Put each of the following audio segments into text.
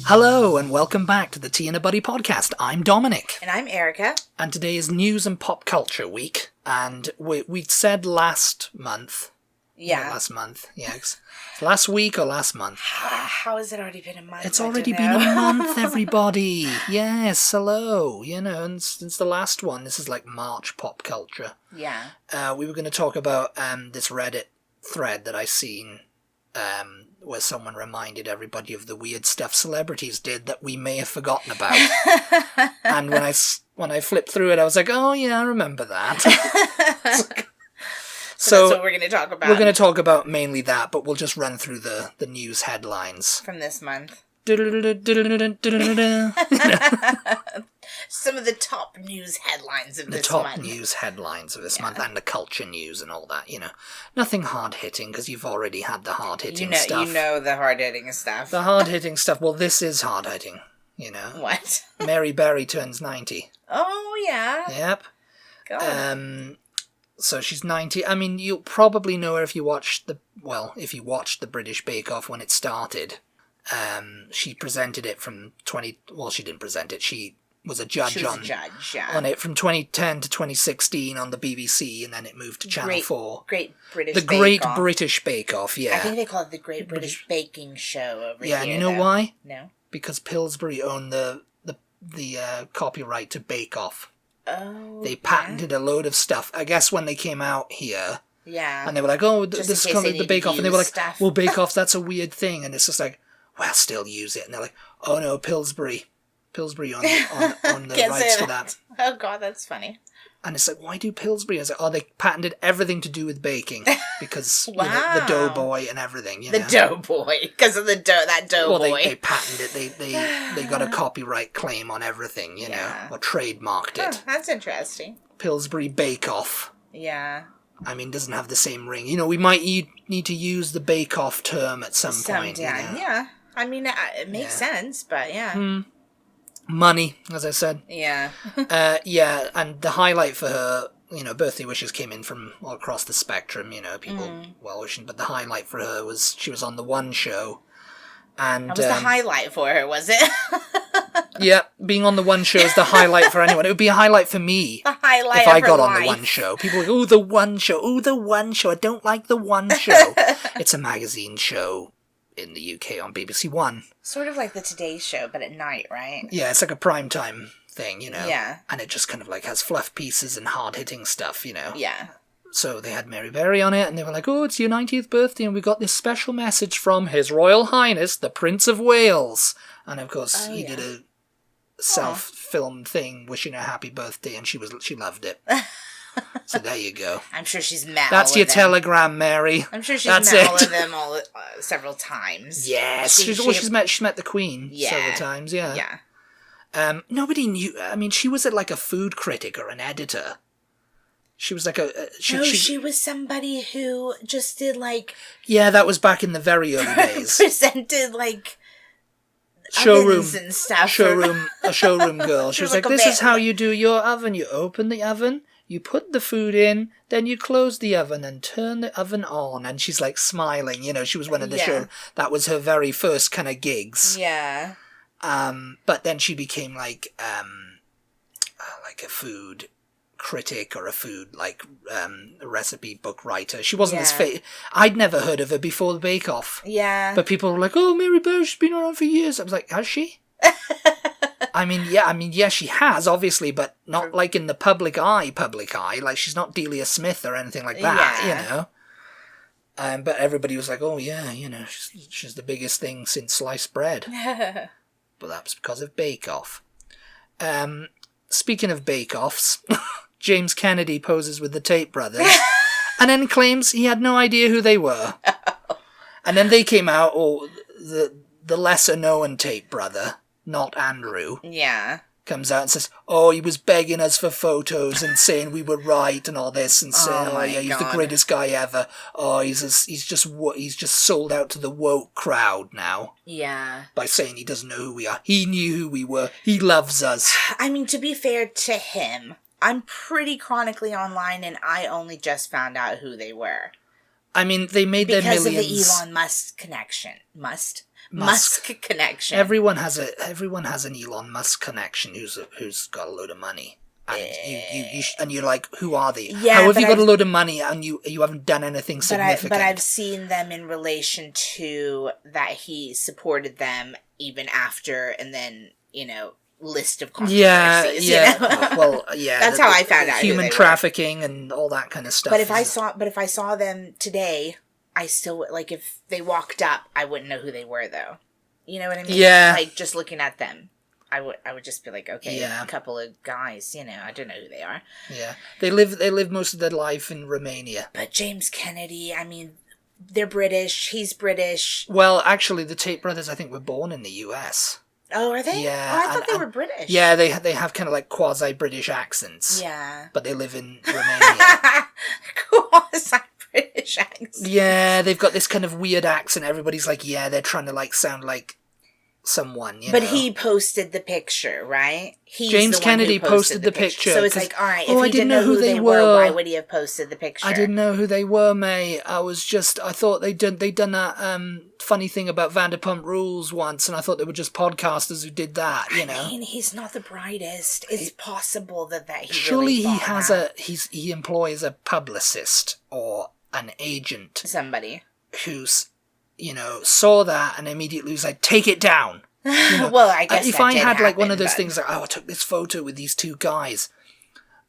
Hello and welcome back to the Tea and a Buddy podcast. I'm Dominic. And I'm Erica. And today is News and Pop Culture Week. And we said last month. Yeah. Last month, yes. Last week or last month? How has it already been a month? It's already been a month, everybody. Yes, hello. You know, and since the last one, this is like March pop culture. Yeah. We were going to talk about this Reddit thread that I seen where someone reminded everybody of the weird stuff celebrities did that we may have forgotten about. And when I flipped through it, I was like, oh yeah, I remember that. So that's what we're going to talk about. We're going to talk about mainly that, but we'll just run through the news headlines. From this month. Some of the top news headlines of this month. The top news headlines of this month, and the culture news and all that, you know. Nothing hard-hitting, because you've already had the hard-hitting stuff. You know the hard-hitting stuff. The hard-hitting stuff, well, this is hard-hitting, you know. What? Mary Berry turns 90. Oh, yeah. Yep. God. So she's 90. I mean, you'll probably know her if you watched the British Bake Off when it started. She presented it from she didn't present it. She was a judge on it from 2010 to 2016 on the BBC, and then it moved to Channel 4. Great British The Bake Great Off. British Bake Off, yeah. I think they call it the Great British Baking Show over here. Yeah, and you know why? No. Because Pillsbury owned the copyright to Bake Off. Oh. They patented a load of stuff. I guess when they came out here. Yeah. And they were like, oh, this is called the Bake Off. And they were like, well, Bake Off, that's a weird thing. And it's just like, well, still use it. And they're like, oh no, Pillsbury on the rights to that. Oh god, that's funny. And it's like, why do Pillsbury? I was like, oh, they patented everything to do with baking because Wow. you know, the Doughboy and everything. You know? The Doughboy, because of that Doughboy. Well, they patented it. They got a copyright claim on everything, you know, or trademarked it. Oh, that's interesting. Pillsbury Bake Off. Yeah. I mean, doesn't have the same ring. You know, we might need to use the Bake Off term at some point. You know? Yeah. I mean, it makes sense, but yeah. Money, as I said. Yeah. Yeah, and the highlight for her, you know, birthday wishes came in from all across the spectrum, you know, people well-wishing, but the highlight for her was she was on the One Show. And that was the highlight for her, was it? Yeah, being on the One Show is the highlight for anyone. It would be a highlight for me. The highlight if I got on the One Show. People would go, oh, the One Show. Oh, the One Show. I don't like the One Show. It's a magazine show in the UK on BBC One. Sort of like the Today Show, but at night, right? Yeah, it's like a primetime thing, you know? Yeah. And it just kind of like has fluff pieces and hard-hitting stuff, you know? Yeah. So they had Mary Berry on it, and they were like, oh, it's your 90th birthday, and we got this special message from His Royal Highness, the Prince of Wales. And of course, he did a self-filmed thing wishing her happy birthday, and she loved it. So there you go. I'm sure she's met That's all your of them. telegram, Mary. I'm sure she's That's met it. all of them several times. Yes. She's met the Queen several times, yeah. Yeah. Nobody knew. I mean, she was like a food critic or an editor. She was like she was somebody who just did like... Yeah, that was back in the very early days. Presented like... Showroom ovens and stuff. A showroom girl. She was like, this is how you do your oven. You open the oven, you put the food in, then you close the oven and turn the oven on. And she's like smiling, you know, she was one of the show. That was her very first kind of gigs. Yeah. But then she became like a food critic or a food recipe book writer. She wasn't as famous. I'd never heard of her before the Bake Off. Yeah. But people were like, oh, Mary Berry, she's been around for years. I was like, has she? I mean, yeah, she has, obviously, but not like in the public eye. Like, she's not Delia Smith or anything like that, you know? But everybody was like, oh, yeah, you know, she's the biggest thing since sliced bread. But that was because of Bake Off. Speaking of Bake Offs, James Kennedy poses with the Tate brothers and then claims he had no idea who they were. And then they came out, the lesser-known Tate brother, not Andrew, comes out and says, oh, he was begging us for photos and saying we were right and all this and saying, oh yeah, he's the greatest guy ever. Oh, he's just sold out to the woke crowd now. Yeah. By saying he doesn't know who we are. He knew who we were. He loves us. I mean, to be fair to him, I'm pretty chronically online and I only just found out who they were. I mean, they made their millions. Because of the Elon Musk connection. Musk connection. Everyone has an Elon Musk connection who's got a load of money. And and you're like, who are they? Yeah, how have you got a load of money and you haven't done anything significant? But I've seen them in relation to that he supported them even after, and then, list of controversies. Well, yeah. That's how I found out. Human trafficking and all that kind of stuff. But if I saw them today, I still like if they walked up, I wouldn't know who they were though. You know what I mean? Yeah. Like just looking at them. I would just be like, okay, a couple of guys, I don't know who they are. Yeah. They live most of their life in Romania. But James Kennedy, I mean, they're British, he's British. Well, actually, the Tate brothers, I think, were born in the US. Oh, are they? Yeah. Oh, I thought they were British. Yeah, they have kind of like quasi-British accents. Yeah. But they live in Romania. Quasi-British accents. Yeah, they've got this kind of weird accent. Everybody's like, yeah, they're trying to like sound like someone, But he posted the picture, right? James Kennedy posted the picture. So it's like, all right, if he didn't know who they were, why would he have posted the picture? I didn't know who they were, mate. I thought they'd done that funny thing about Vanderpump Rules once, and I thought they were just podcasters who did that, I mean, he's not the brightest. It's possible that he surely really he employs a publicist or an agent. Somebody. Who's saw that and immediately was like, take it down. Well, I guess if I had like one of those things like, I took this photo with these two guys,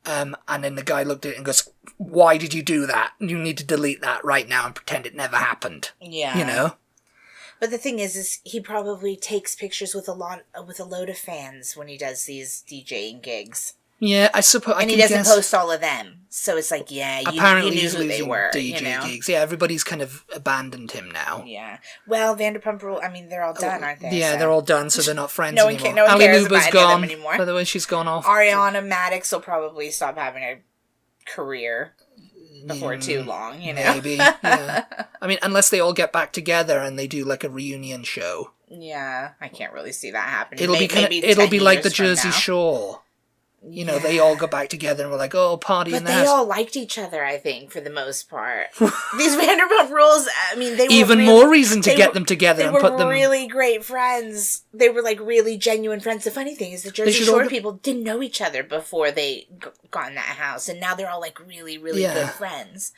and then the guy looked at it and goes, why did you do that? You need to delete that right now and pretend it never happened. Yeah. But the thing is he probably takes pictures with a load of fans when he does these DJing gigs. Yeah, I suppose. And he doesn't post all of them. So it's like, apparently he knew who they were. DJ gigs. Yeah, everybody's kind of abandoned him now. Yeah. Well, Vanderpump Rules, I mean, they're all done, aren't they? Yeah, they're all done, so they're not friends no anymore. No one cares Luba's about gone, them anymore. By the way, she's gone off. Ariana Madix will probably stop having a career before too long, Maybe, yeah. I mean, unless they all get back together and they do like a reunion show. Yeah, I can't really see that happening. It'll be like the Jersey Shore. They all go back together and we're like, oh, party in the house. But they all liked each other, I think, for the most part. These Vanderpump Rules, I mean, they were even more reason to get them together and put them... They were really great friends. They were, like, really genuine friends. The funny thing is the Jersey Shore people didn't know each other before they got in that house, and now they're all, like, really, really good friends.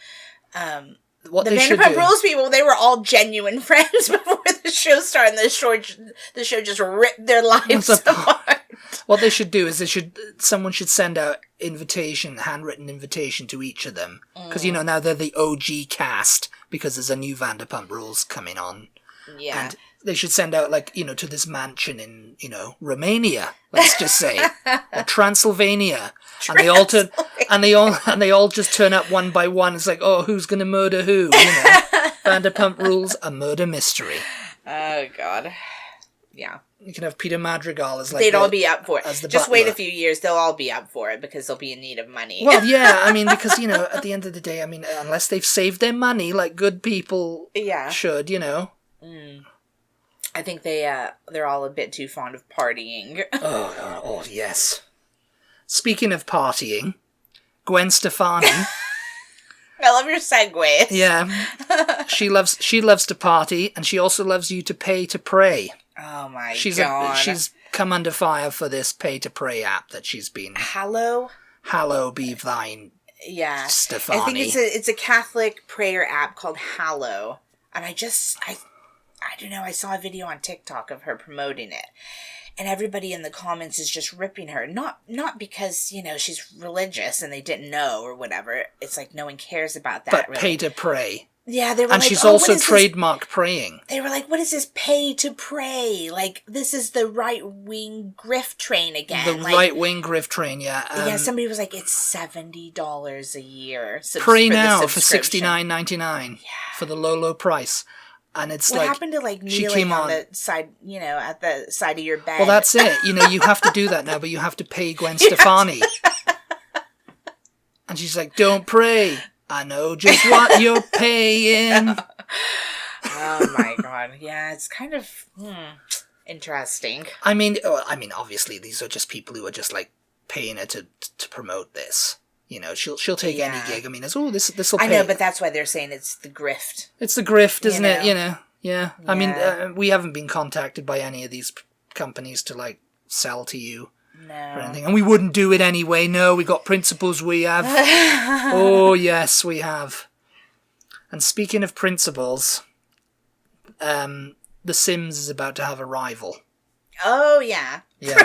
The Vanderpump Rules people, they were all genuine friends before the show started, and the show just ripped their lives apart. What they should do is someone should send out handwritten invitation to each of them. Because, now they're the OG cast because there's a new Vanderpump Rules coming on. Yeah. And they should send out, like, to this mansion in, Romania, let's just say. Or Transylvania. And they all just turn up one by one. It's like, oh, who's going to murder who? Vanderpump Rules, a murder mystery. Oh, God. Yeah. You can have Peter Madrigal as like they'd all be up for it. Just butler. Wait a few years, they'll all be up for it because they'll be in need of money. Well, yeah, I mean, because, at the end of the day, I mean, unless they've saved their money like good people should, I think they're all a bit too fond of partying. oh, yes. Speaking of partying, Gwen Stefani. I love your segues. Yeah. She loves to party, and she also loves you to pay to pray. Oh my God. She's come under fire for this pay to pray app that she's been. Hallow be thine. Yeah. Stefani. I think it's a Catholic prayer app called Hallow. And I don't know, I saw a video on TikTok of her promoting it. And everybody in the comments is just ripping her. Not because, she's religious and they didn't know or whatever. It's like no one cares about that. But really. Pay to pray. Yeah, they were and she's also trademarked praying. They were like, what is this pay to pray? Like, this is the right-wing grift train again. The right-wing grift train, yeah. Yeah, somebody was like, it's $70 a year. Pray now for $69.99 for the low price. And it's what happened to, like, kneeling on the side, at the side of your bed? Well, that's it. You have to do that now, but you have to pay Gwen Stefani. And she's like, don't pray. I know just what you're paying. Oh my God. Yeah, it's kind of interesting. I mean, obviously these are just people who are just like paying her to promote this. She'll take any gig. I mean, this will pay. I know, but that's why they're saying it's the grift. It's the grift, isn't it? Yeah. I mean, we haven't been contacted by any of these companies to, like, sell to you. No. Or anything. And we wouldn't do it anyway. No, we got principles we have. Oh, yes, we have. And speaking of principles, The Sims is about to have a rival. Oh, yeah.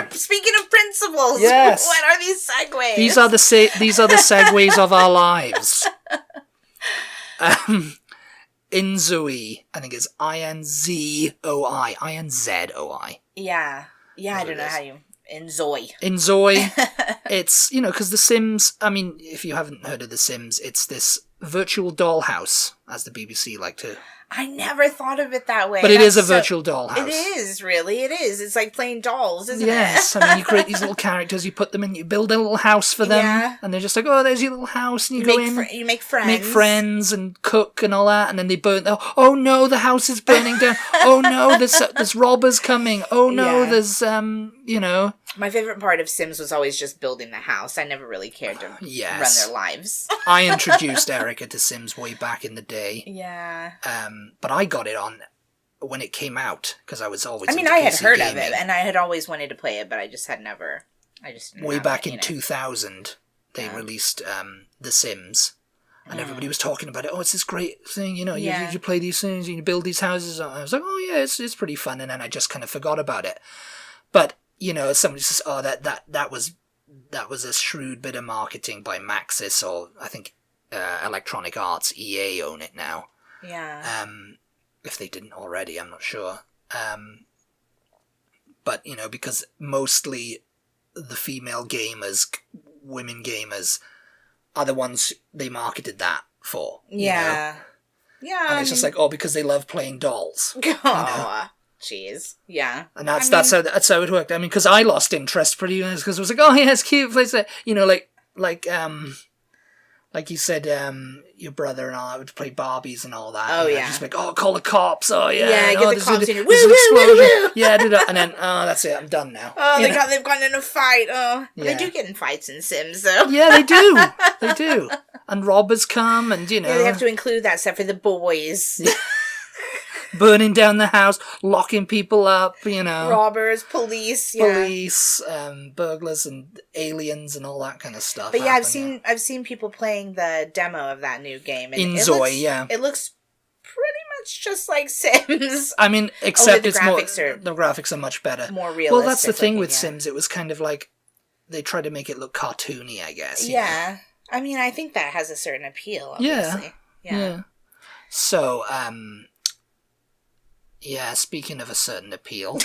Speaking of principles, yes. What are these segues? These are the segues of our lives. Inzoi, I think it's Inzoi. Inzoi. Yeah. Yeah, I don't know how you... Inzoi. It's, because The Sims, I mean, if you haven't heard of The Sims, it's this virtual dollhouse, as the BBC like to... I never thought of it that way. But it is a virtual dollhouse. It is, really. It is. It's like playing dolls, isn't it? Yes. I mean, you create these little characters, you put them in, you build a little house for them, and they're just like, oh, there's your little house, and you go in. You make friends. Make friends and cook and all that, and then they burn. Oh no, the house is burning down. Oh no, there's robbers coming. Oh no, there's, My favorite part of Sims was always just building the house. I never really cared to run their lives. I introduced Erica to Sims way back in the day. Yeah. But I got it on when it came out because I was always. I mean, I had heard of it, and I had always wanted to play it, but I just had never. Way back in 2000, they released The Sims, and everybody was talking about it. Oh, it's this great thing, you play these things, you build these houses. I was like, oh yeah, it's pretty fun, and then I just kind of forgot about it. But somebody says, oh, that was a shrewd bit of marketing by Maxis, or I think Electronic Arts, EA own it now. Yeah. If they didn't already, I'm not sure. But, because mostly the female gamers, women gamers, are the ones they marketed that for. Yeah. Yeah. And it's just like, because they love playing dolls. Oh, jeez. Yeah. And that's how it worked. I mean, because I lost interest pretty much because it was like, oh, yeah, it's cute. Like you said, your brother and all, I would play Barbies and all that. Oh, yeah. Just like, call the cops. Oh, yeah. Yeah, get the cops in. There's an explosion. Yeah, do that. And then, that's it. I'm done now. Oh, they've gotten in a fight. Oh, yeah. They do get in fights in Sims, though. Yeah, they do. They do. And robbers come and, Yeah, they have to include that stuff for the boys. Burning down the house, locking people up, Robbers, police, burglars and aliens and all that kind of stuff. But I've seen people playing the demo of that new game. And It looks pretty much just like Sims. I mean, except the graphics are much better. More realistic. Well, that's the thing with Sims. It was kind of like they tried to make it look cartoony, I guess. Yeah. I mean, I think that has a certain appeal, obviously. Yeah. So, speaking of a certain appeal.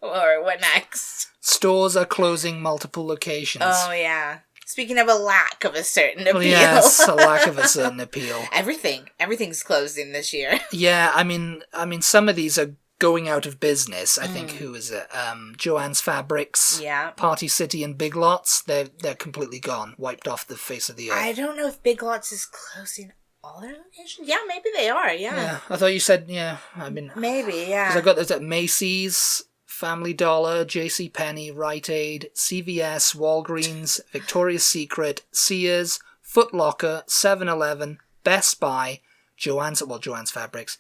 Or what next? Stores are closing multiple locations. Oh, yeah. Speaking of a lack of a certain appeal. Yes, a lack of a certain appeal. Everything's closing this year. Yeah, I mean, some of these are going out of business. I think, who is it? Joann's Fabrics, Party City and Big Lots. They're completely gone, wiped off the face of the earth. I don't know if Big Lots is closing all their locations? Yeah, maybe they are, Yeah, I thought you said, I mean... Maybe, yeah. Because I got this at Macy's, Family Dollar, JCPenney, Rite Aid, CVS, Walgreens, Victoria's Secret, Sears, Foot Locker, 7-Eleven, Best Buy, Joann's Fabrics,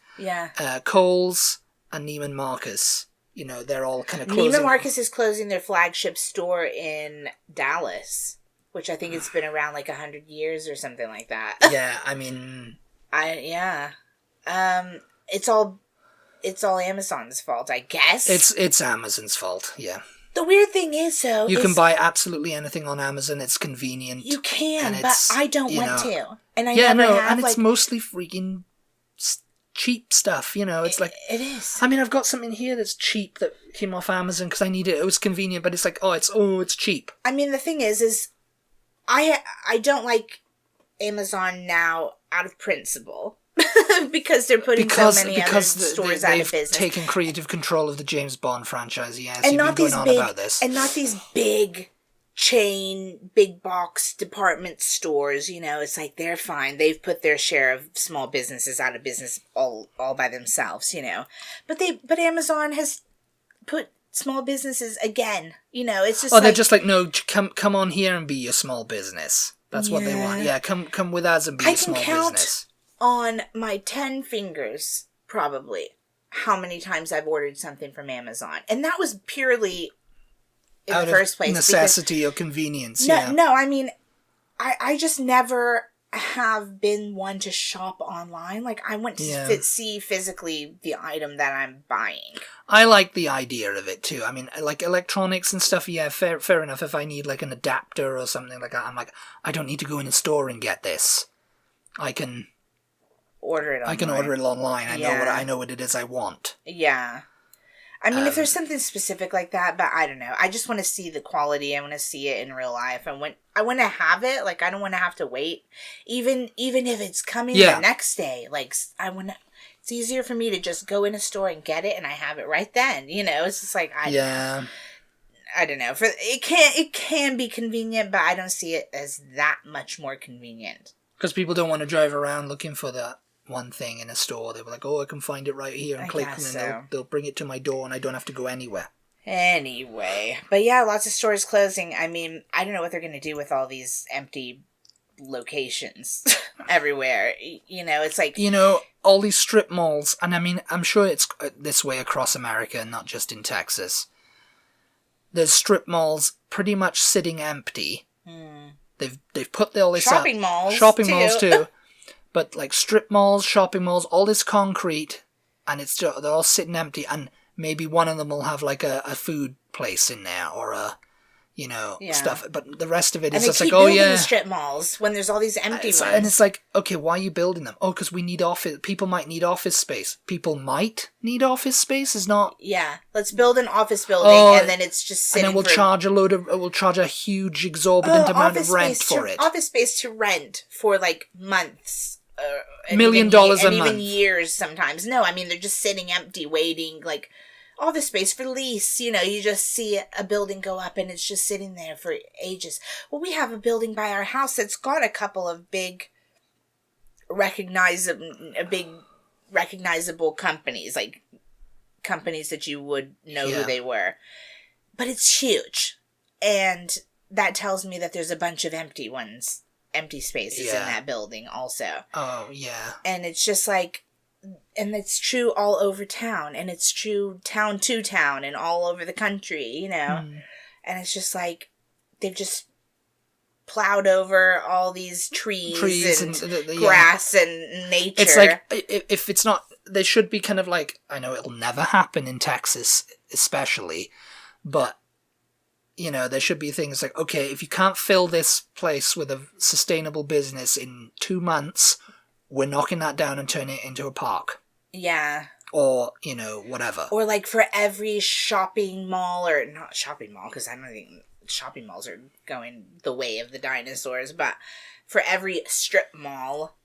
Kohl's, and Neiman Marcus. They're all kind of closing. Neiman Marcus is closing their flagship store in Dallas. Which I think it's been around like 100 years or something like that. Yeah, I mean... It's all Amazon's fault, I guess. It's Amazon's fault, yeah. The weird thing is, though... You can buy absolutely anything on Amazon. It's convenient. You can, but I don't want to. And I never have, and it's mostly freaking cheap stuff, It's like... It is. I mean, I've got something here that's cheap that came off Amazon because I need it. It was convenient, but it's like, it's cheap. I mean, the thing is... I don't like Amazon now out of principle because they're putting so many other stores out of business. They've taken creative control of the James Bond franchise. Yes, and not these big chain, big box department stores. It's like they're fine. They've put their share of small businesses out of business all by themselves. But Amazon has put small businesses again, it's just they're just like, no, come on here and be your small business. That's what they want. Yeah, come with us and be a small business. On my 10 fingers probably how many times I've ordered something from Amazon. And that was purely in out the first place. Necessity or convenience. No, I mean, I just never have been one to shop online. Like, I want to see physically the item that I'm buying. I like the idea of it too. I mean, like electronics and stuff, yeah, fair enough. If I need like an adapter or something like that, I'm like, I don't need to go in a store and get this. I can order it online. I can order it online. I know what it is I want. Yeah. I mean, if there's something specific like that, but I don't know. I just want to see the quality. I want to see it in real life. I want to have it. Like, I don't want to have to wait. Even if it's coming the next day. Like, it's easier for me to just go in a store and get it, and I have it right then. You know, it's just like, I don't know. It can be convenient, but I don't see it as that much more convenient. Because people don't want to drive around looking for that one thing in a store. They were like, oh, I can find it right here and click, and then they'll bring it to my door and I don't have to go anywhere. Anyway. But yeah, lots of stores closing. I mean, I don't know what they're going to do with all these empty locations everywhere. You know, it's like... You know, all these strip malls, and I mean, I'm sure it's this way across America, not just in Texas. There's strip malls pretty much sitting empty. They've put all this shopping up. malls too. But like strip malls, shopping malls, all this concrete, and they're all sitting empty, and maybe one of them will have like a food place in there or a, you know, stuff. But the rest of it is just like, oh yeah, the strip malls when there's all these empty ones. And it's like, okay, why are you building them? Oh, because we need office. People might need office space. People might need office space. Is not. Yeah, let's build an office building, and then it's just sitting. And then we'll charge a huge exorbitant amount of rent for it. Office space to rent for like months. $1 million a month. Even years sometimes. No, I mean, they're just sitting empty, waiting, like, office space for lease. You know, you just see a building go up and it's just sitting there for ages. Well, we have a building by our house that's got a couple of big recognizable companies, like companies that you would know who they were. But it's huge. And that tells me that there's a bunch of empty spaces in that building also. Oh, yeah. And it's just like, and it's true all over town, and it's true town to town and all over the country, you know? And it's just like, they've just plowed over all these trees and grass and nature. It's like, if it's not, they should be kind of like, I know it'll never happen in Texas, especially, but you know, there should be things like, okay, if you can't fill this place with a sustainable business in 2 months, we're knocking that down and turning it into a park. Yeah. Or, you know, whatever. Or like for every shopping mall, or not shopping mall, because I don't think shopping malls are going the way of the dinosaurs, but for every strip mall,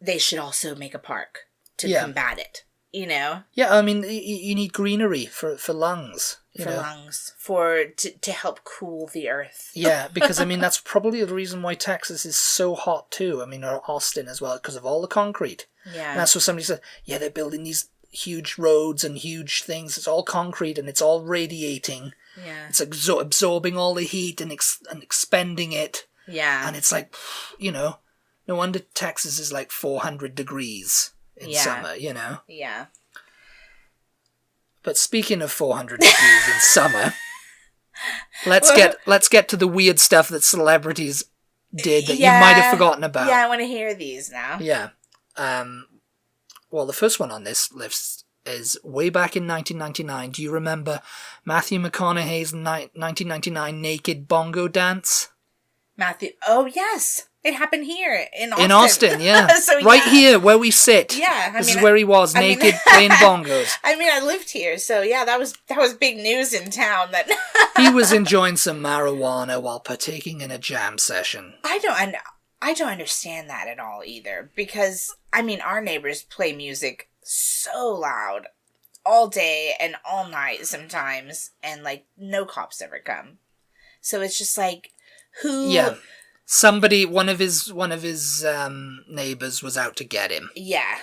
they should also make a park to combat it. You know? Yeah, I mean, you need greenery for lungs. To help cool the earth. Yeah, because, I mean, that's probably the reason why Texas is so hot, too. I mean, or Austin as well, because of all the concrete. Yeah. And that's what somebody said, they're building these huge roads and huge things. It's all concrete, and it's all radiating. Yeah. It's absorbing all the heat and expending it. Yeah. And it's like, you know, no wonder Texas is like 400 degrees. In summer, you know? Yeah. But speaking of 400 degrees in summer, let's get to the weird stuff that celebrities did that you might have forgotten about. Yeah, I want to hear these now. Yeah. Well, the first one on this list is way back in 1999. Do you remember Matthew McConaughey's 1999 naked bongo dance? Oh, yes. It happened here in Austin. In Austin, yeah. So, right here where we sit. Yeah. This is where he was, naked, playing bongos. I mean, I lived here, so yeah, that was big news in town. That he was enjoying some marijuana while partaking in a jam session. I don't understand that at all either, because, I mean, our neighbors play music so loud all day and all night sometimes, and, like, no cops ever come. So it's just like, who... Yeah. Somebody, one of his neighbors was out to get him. Yeah.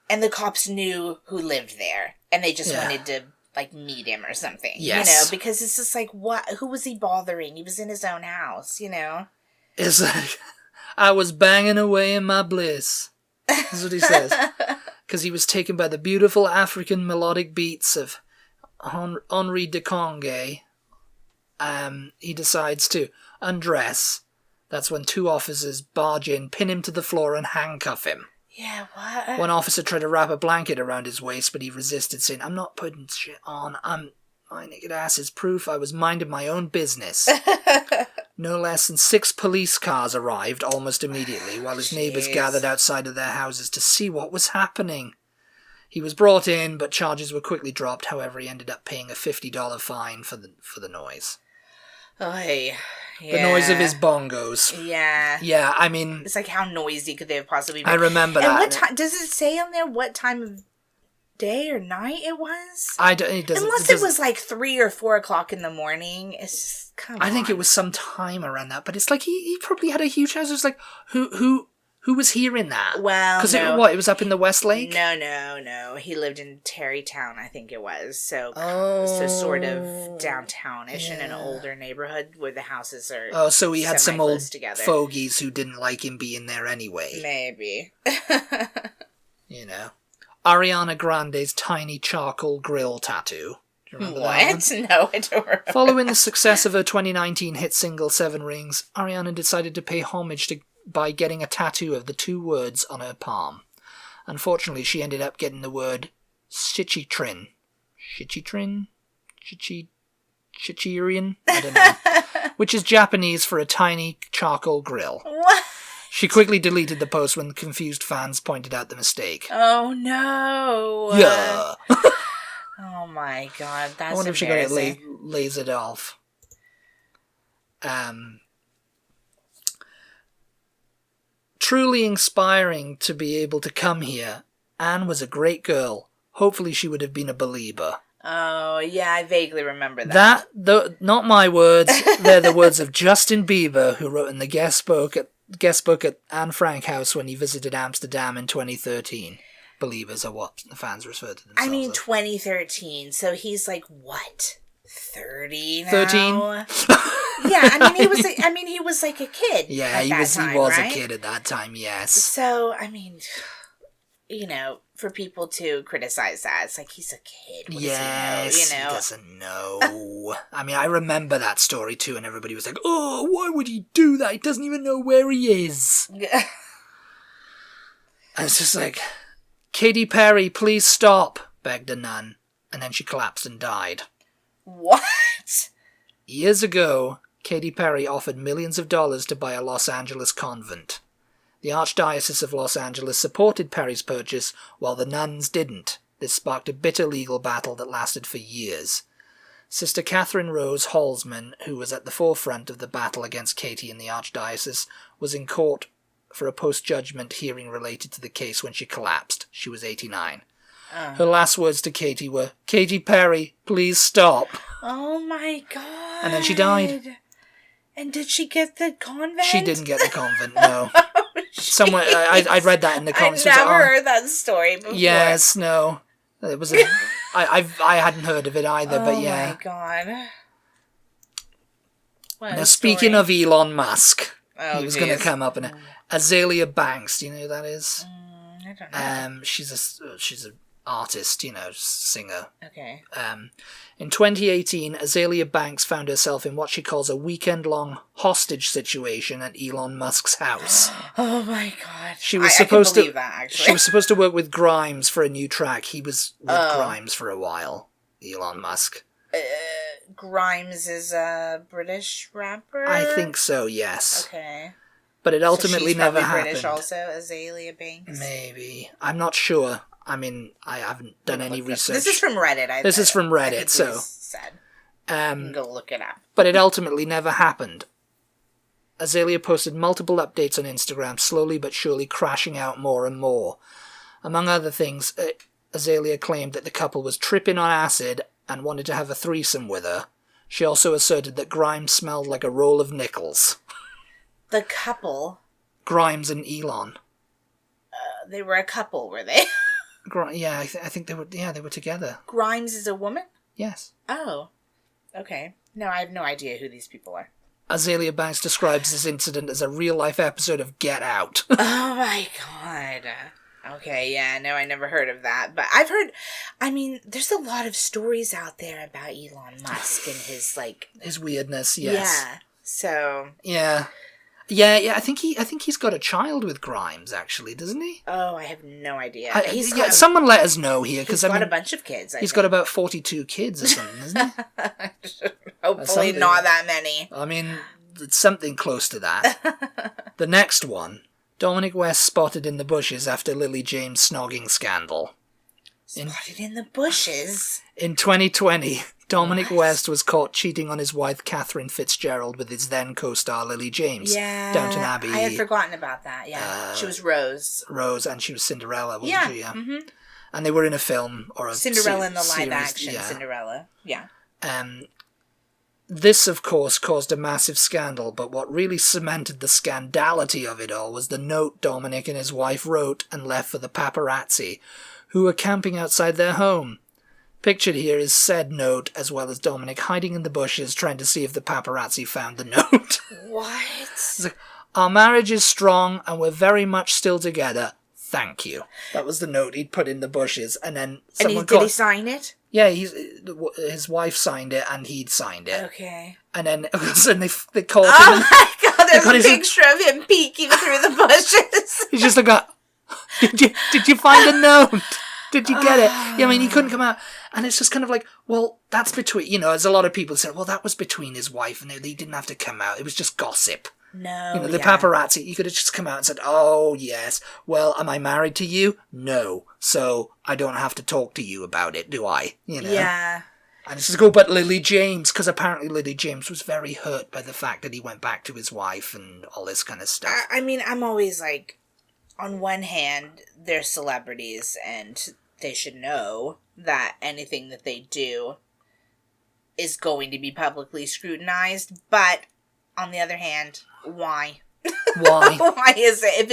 And the cops knew who lived there. And they just wanted to, like, meet him or something. Yes. You know, because it's just like, who was he bothering? He was in his own house, you know? It's like, I was banging away in my bliss. That's what he says. because he was taken by the beautiful African melodic beats of Henri de Conge. He decides to undress. That's when 2 officers barge in, pin him to the floor, and handcuff him. Yeah, what? One officer tried to wrap a blanket around his waist, but he resisted, saying, "I'm not putting shit on. My naked ass is proof I was minding my own business." No less than 6 police cars arrived almost immediately, while his neighbours gathered outside of their houses to see what was happening. He was brought in, but charges were quickly dropped. However, he ended up paying a $50 fine for the noise. Oh, yeah. The noise of his bongos. Yeah. Yeah, I mean... It's like, how noisy could they have possibly been? I remember that. And what time... Does it say on there what time of day or night it was? Unless it was like 3 or 4 o'clock in the morning. It's just, come on. I think it was some time around that, but it's like he probably had a huge house. It was like, who was hearing that? Well, because it was up in the Westlake? No. He lived in Tarrytown, I think it was. So sort of downtownish in an older neighborhood where the houses are. Oh, so he had some old fogies who didn't like him being there anyway. Maybe. You know, Ariana Grande's tiny charcoal grill tattoo. Do you remember that one? No, I don't remember. Following the success of her 2019 hit single 7 Rings, Ariana decided to pay homage by getting a tattoo of the 2 words on her palm. Unfortunately, she ended up getting the word Shichitrin. Shichitrin? Shichirian? I don't know. Which is Japanese for a tiny charcoal grill. What? She quickly deleted the post when confused fans pointed out the mistake. Oh, no. Yeah. Oh, my God. That's I wonder if she got it lasered off. Truly inspiring to be able to come here. Anne was a great girl. Hopefully she would have been a believer. Oh, yeah, I vaguely remember that. Not my words. They're the words of Justin Bieber, who wrote in the guest book at Anne Frank House when he visited Amsterdam in 2013. Believers are what the fans refer to themselves. I mean, 2013, so he's like, what? 30 now? 13? Yeah, I mean, he was like a kid. Yeah, he was right? A kid at that time, yes. So, I mean, you know, for people to criticize that, it's like, he's a kid. What does he know, you know? He doesn't know. I mean, I remember that story too, and everybody was like, "Oh, why would he do that? He doesn't even know where he is." And it's just like, "Katy Perry, please stop," begged a nun, and then she collapsed and died. What? Years ago, Katy Perry offered millions of dollars to buy a Los Angeles convent. The Archdiocese of Los Angeles supported Perry's purchase, while the nuns didn't. This sparked a bitter legal battle that lasted for years. Sister Catherine Rose Halsman, who was at the forefront of the battle against Katy in the Archdiocese, was in court for a post-judgment hearing related to the case when she collapsed. She was 89. Her last words to Katy were, "Katy Perry, please stop." Oh my God. And then she died. And did she get the convent? She didn't get the convent, no. Somewhere, I read that in the comments. I've never heard that story before. Yes, no. It was I hadn't heard of it either, but yeah. Oh my God. Now, speaking of Elon Musk, he was going to come up in Azalea Banks. Do you know who that is? I don't know. She's an artist, you know, singer. Okay. In 2018, Azalea Banks found herself in what she calls a weekend-long hostage situation at Elon Musk's house. Oh my God! She was supposed to. That, actually. She was supposed to work with Grimes for a new track. He was with Grimes for a while. Elon Musk. Grimes is a British rapper. I think so. Yes. Okay. But it ultimately never happened. British also, Azalea Banks. Maybe. I'm not sure. I mean, I haven't done any research. This is from Reddit. This is from Reddit, so. Said. You can go look it up. But it ultimately never happened. Azalea posted multiple updates on Instagram, slowly but surely crashing out more and more. Among other things, Azalea claimed that the couple was tripping on acid and wanted to have a threesome with her. She also asserted that Grimes smelled like a roll of nickels. The couple? Grimes and Elon. They were a couple, were they? Yeah, I think they were. Yeah, they were together. Grimes is a woman? Yes. Oh, okay. No, I have no idea who these people are. Azalea Banks describes this incident as a real-life episode of Get Out. Oh my God. Okay, yeah, no, I never heard of that. But I've heard, I mean, there's a lot of stories out there about Elon Musk and his, like... His weirdness, yes. Yeah, so... Yeah. Yeah, I think he's got a child with Grimes, actually, doesn't he? Oh, I have no idea. Someone let us know here, because he's got a bunch of kids, He's got about 42 kids or something, isn't he? Hopefully not that many. I mean, it's something close to that. The next one... Dominic West spotted in the bushes after Lily James' snogging scandal. Spotted in the bushes? In 2020, Dominic West was caught cheating on his wife Catherine Fitzgerald with his then co-star Lily James. Yeah, Downton Abbey. I had forgotten about that, yeah. She was Rose. Rose, and she was Cinderella, wasn't she? Yeah. Mm-hmm. And they were in a film or a Cinderella in the series, live-action Cinderella, yeah. This, of course, caused a massive scandal, but what really cemented the scandality of it all was the note Dominic and his wife wrote and left for the paparazzi, who were camping outside their home. Pictured here is said note, as well as Dominic hiding in the bushes trying to see if the paparazzi found the note. What? It's like, our marriage is strong and we're very much still together. Thank you. That was the note he'd put in the bushes, and then someone did he sign it? Yeah, his wife signed it, and he'd signed it. Okay. And then all of a sudden they called him. Oh my God! There's a picture of him peeking through the bushes. He's just like, did you find a note? Did you get it? Yeah, I mean, he couldn't come out, and it's just kind of like, well, that's between. As a lot of people said, well, that was between his wife, and they didn't have to come out. It was just gossip. No, the paparazzi, you could have just come out and said, oh, yes, well, am I married to you? No, so I don't have to talk to you about it, do I? Yeah. And it's just go, but Lily James, because apparently Lily James was very hurt by the fact that he went back to his wife and all this kind of stuff. I mean, I'm always like, on one hand, they're celebrities, and they should know that anything that they do is going to be publicly scrutinized, but on the other hand... Why? Why is it?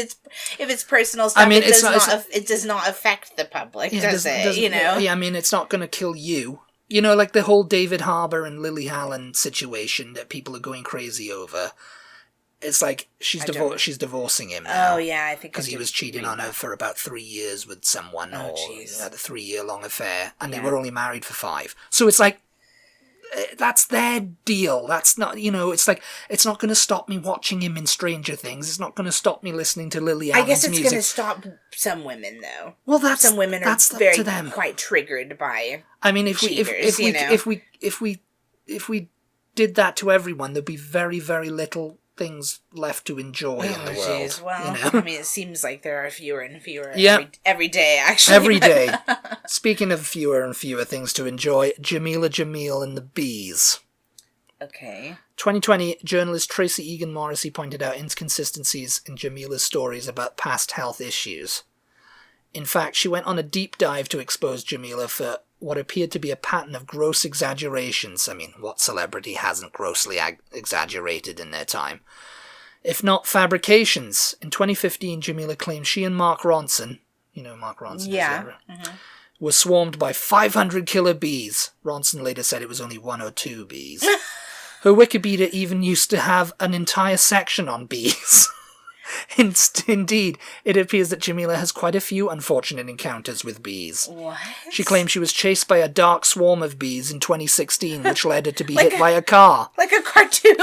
If it's personal stuff, I mean, it does not affect the public, does it? Yeah, I mean, it's not going to kill you. Like the whole David Harbour and Lily Allen situation that people are going crazy over. It's like she's divorcing him now. Oh yeah, I think because he was cheating on her for about 3 years with someone, or had a 3-year-long affair, and they were only married for 5. So it's like. That's their deal. That's not, it's like, it's not going to stop me watching him in Stranger Things. It's not going to stop me listening to Lily Allen's music. I guess it's going to stop some women, though. Well, some women are very quite triggered by. I mean, if we did that to everyone, there'd be very, very little things left to enjoy in the world. Geez. Well, I mean, it seems like there are fewer and fewer every day, actually. Every day. Speaking of fewer and fewer things to enjoy, Jamila Jamil and the Bees. Okay. 2020, journalist Tracy Egan Morrissey pointed out inconsistencies in Jamila's stories about past health issues. In fact, she went on a deep dive to expose Jamila for what appeared to be a pattern of gross exaggerations. I mean, what celebrity hasn't grossly exaggerated in their time? If not fabrications. In 2015, Jamila claimed she and Mark Ronson, Mark Ronson, were swarmed by 500 killer bees. Ronson later said it was only 1 or 2 bees. Her Wikipedia even used to have an entire section on bees. Indeed, it appears that Jamila has quite a few unfortunate encounters with bees. What? She claims she was chased by a dark swarm of bees in 2016, which led her to be hit by a car. Like a cartoon?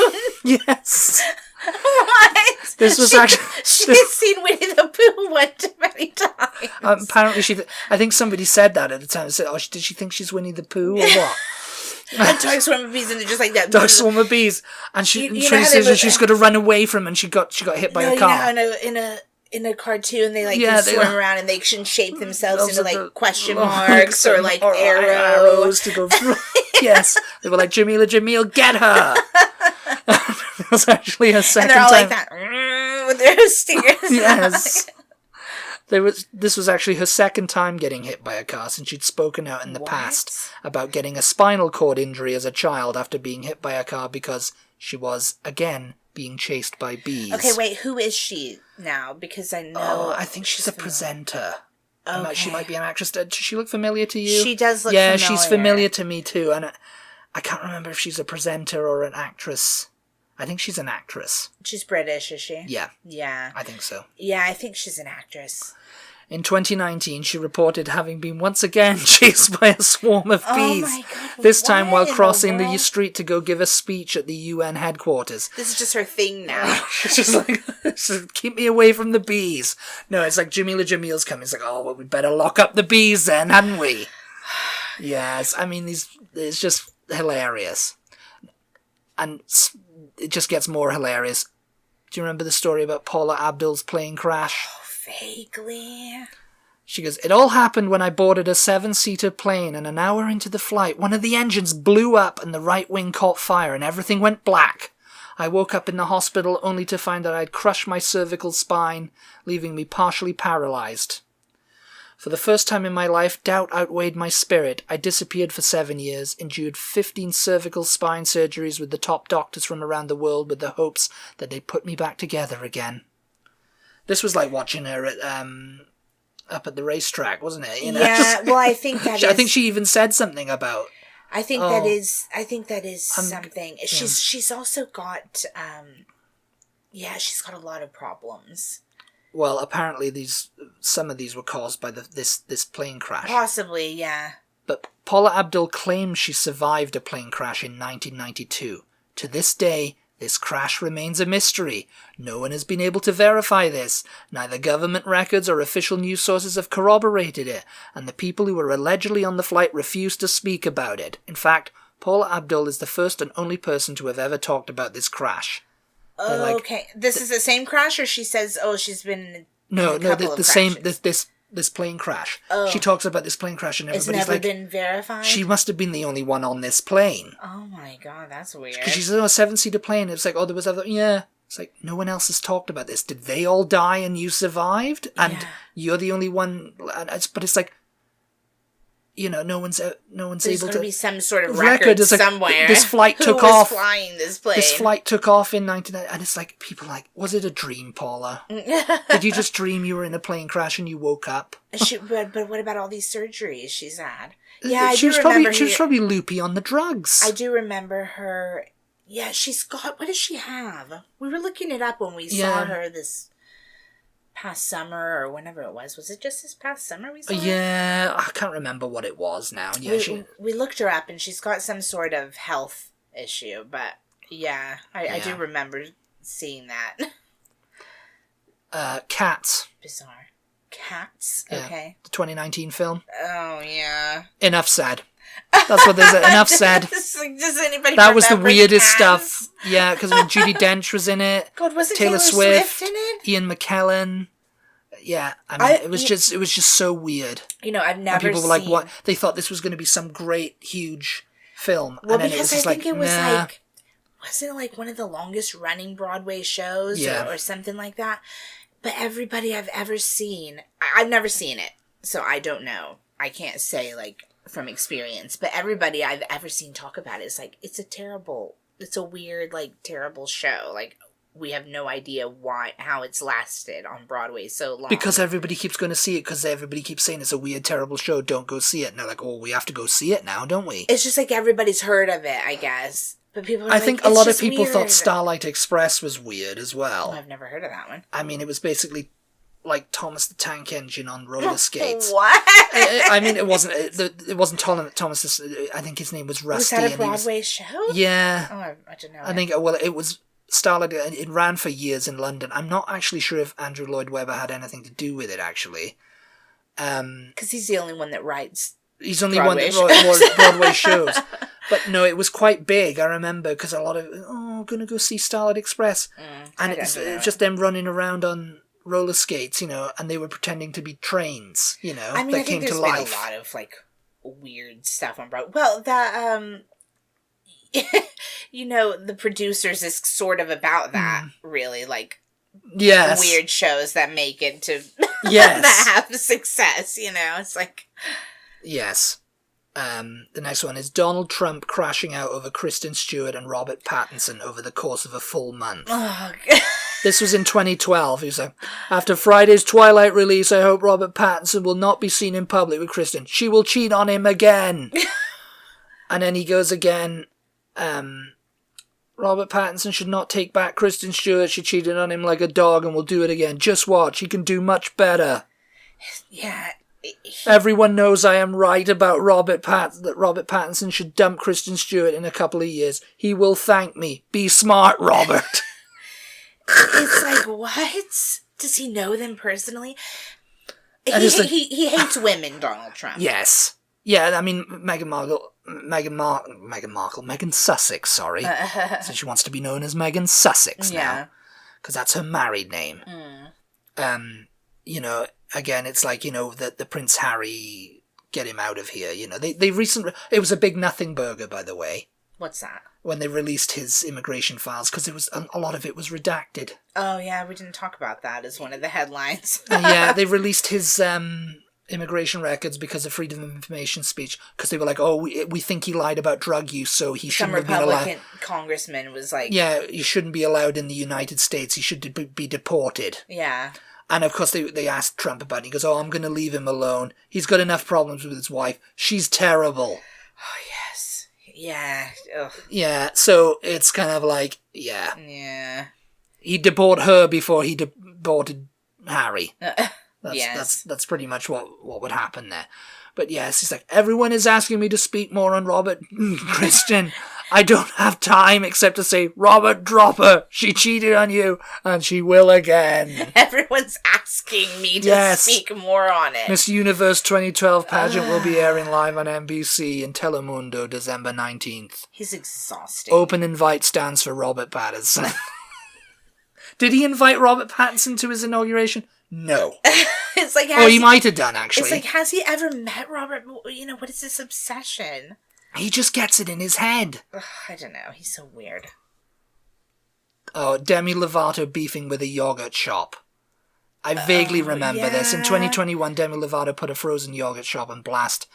Yes. What? This was actually... She's seen Winnie the Pooh one too many times. Apparently, I think somebody said that at the time. Said, did she think she's Winnie the Pooh or what? A dark swarm of bees, and they're just like that. Dark swarm of bees, and she says she's got to run away from them, and she got hit by a car. In a cartoon, they swim around and they can shape themselves into like question marks or like arrows to go through. Yes, they were like Jamil, get her. It was actually her second time. And they're all like that with their stingers. Yes. This was actually her second time getting hit by a car, since she'd spoken out in the past about getting a spinal cord injury as a child after being hit by a car because she was, again, being chased by bees. Okay, wait, who is she now? Because I know... Oh, I think she's a presenter. Okay. She might be an actress. Does she look familiar to you? She does look familiar. Yeah, she's familiar to me too, and I can't remember if she's a presenter or an actress. I think she's an actress. She's British, is she? Yeah. Yeah. I think so. Yeah, I think she's an actress. In 2019, she reported having been once again chased by a swarm of bees. Oh my God, this time while crossing the street to go give a speech at the UN headquarters. This is just her thing now. She's just like, keep me away from the bees. No, it's like Jamila Jamil's coming. It's like, oh, well, we better lock up the bees then, hadn't we? Yes, I mean, it's just hilarious. And it just gets more hilarious. Do you remember the story about Paula Abdul's plane crash? Vaguely. She goes, it all happened when I boarded a 7-seater plane, and an hour into the flight, one of the engines blew up and the right wing caught fire and everything went black. I woke up in the hospital only to find that I'd crushed my cervical spine, leaving me partially paralyzed. For the first time in my life, doubt outweighed my spirit. I disappeared for 7 years, endured 15 cervical spine surgeries with the top doctors from around the world with the hopes that they'd put me back together again. This was like watching her at, up at the racetrack, wasn't it? You know, yeah, well, I think that I think she even said something about... I think that is something. She's also got, she's got a lot of problems. Well, apparently some of these were caused by this plane crash. Possibly, yeah. But Paula Abdul claims she survived a plane crash in 1992. To this day, this crash remains a mystery. No one has been able to verify this. Neither government records or official news sources have corroborated it, and the people who were allegedly on the flight refuse to speak about it. In fact, Paula Abdul is the first and only person to have ever talked about this crash. Okay, this is the same crash, or she says, she's been the same this plane crash. Oh. She talks about this plane crash and everybody's it's never been verified? She must have been the only one on this plane. Oh my God, that's weird. Because she's on a 7-seater plane. It's like, there was other... Yeah. It's like, no one else has talked about this. Did they all die and you survived? And you're the only one... But it's like, no one's able to... There's going to be some sort of record somewhere. This flight took off. Who was flying this plane? This flight took off in 1990. And it's like, people are like, was it a dream, Paula? Did you just dream you were in a plane crash and you woke up? But what about all these surgeries she's had? Yeah, she was probably loopy on the drugs. I do remember her. Yeah, she's got... What does she have? We were looking it up when we saw her this... past summer or whenever it was. Was it just this past summer we saw her? Yeah, I can't remember what it was now. Yeah, we looked her up and she's got some sort of health issue, but I do remember seeing that. Cats. Bizarre. Cats? Okay. The 2019 film. Oh, yeah. Enough said. That's what there's enough said. Does anybody that was the weirdest Cats? Stuff. Yeah, because when Judi Dench was in it. God, wasn't Taylor Swift in it? Ian McKellen. Yeah, I mean, it was just so weird. I've never seen... people were like, what? They thought this was going to be some great, huge film. Well, and then because it was I think it was like... Wasn't it like one of the longest running Broadway shows or something like that? But everybody I've ever seen... I've never seen it, so I don't know. I can't say, from experience. But everybody I've ever seen talk about it is like, it's a weird, terrible show. We have no idea how it's lasted on Broadway so long. Because everybody keeps going to see it, because everybody keeps saying it's a weird, terrible show, don't go see it. And they're like, we have to go see it now, don't we? It's just like everybody's heard of it, I guess. But people are I think a lot of people thought Starlight Express was weird as well. I've never heard of that one. I mean, it was basically like Thomas the Tank Engine on roller skates. What? I mean, it wasn't Thomas. I think his name was Rusty. Was that a Broadway show? Yeah. Oh, I don't know. I think it was Starlight. It ran for years in London. I'm not actually sure if Andrew Lloyd Webber had anything to do with it, actually. Because he's the only one that writes. He's only one that wrote Broadway shows. But no, it was quite big, I remember, because a lot of, I'm going to go see Starlight Express. And it was just them running around on roller skates, and they were pretending to be trains, I mean, that came to life. Been a lot of, weird stuff on Broadway. Well, that, the producers is sort of about that, really, yes. Weird shows that make it to, yes. that have success, it's like... Yes. The next one is Donald Trump crashing out over Kristen Stewart and Robert Pattinson over the course of a full month. Oh, God. This was in 2012. He was like, after Friday's Twilight release, I hope Robert Pattinson will not be seen in public with Kristen. She will cheat on him again. And then he goes again, Robert Pattinson should not take back Kristen Stewart. She cheated on him like a dog and will do it again. Just watch. He can do much better. Yeah. Everyone knows I am right about that Robert Pattinson should dump Kristen Stewart in a couple of years. He will thank me. Be smart, Robert. It's like, what? Does he know them personally? He hates women, Donald Trump. Yes. Yeah, I mean, Meghan Sussex, sorry. So she wants to be known as Meghan Sussex now. Because that's her married name. You know, again, it's like, you know, the Prince Harry, get him out of here, you know. They recently... It was a big nothing burger, by the way. What's that? When they released his immigration files, because it was a lot of it was redacted. Oh, yeah, we didn't talk about that as one of the headlines. Yeah, they released his immigration records because of freedom of information speech, because they were like, oh, we think he lied about drug use, so he shouldn't have been allowed. Some Republican congressman was like... Yeah, he shouldn't be allowed in the United States. He should be deported. Yeah. And of course they asked Trump about it. He goes, oh, I'm going to leave him alone. He's got enough problems with his wife. She's terrible. Oh, yes. Yeah. Ugh. Yeah, so it's kind of like, yeah. Yeah. He'd deport her before he deported Harry. Yes. That's pretty much what would happen there. But yes, it's like, everyone is asking me to speak more on Robert. Kristen, I don't have time except to say, Robert, drop her. She cheated on you, and she will again. Everyone's asking me to speak more on it. Miss Universe 2012 pageant will be airing live on NBC in Telemundo December 19th. He's exhausting. Open invite stands for Robert Pattinson. Did he invite Robert Pattinson to his inauguration? No. It's like, he might have done, actually. It's like, has he ever met Robert? You know, what is this obsession? He just gets it in his head. Ugh, I don't know. He's so weird. Oh, Demi Lovato beefing with a yogurt shop. I vaguely remember this. In 2021, Demi Lovato put a frozen yogurt shop on blast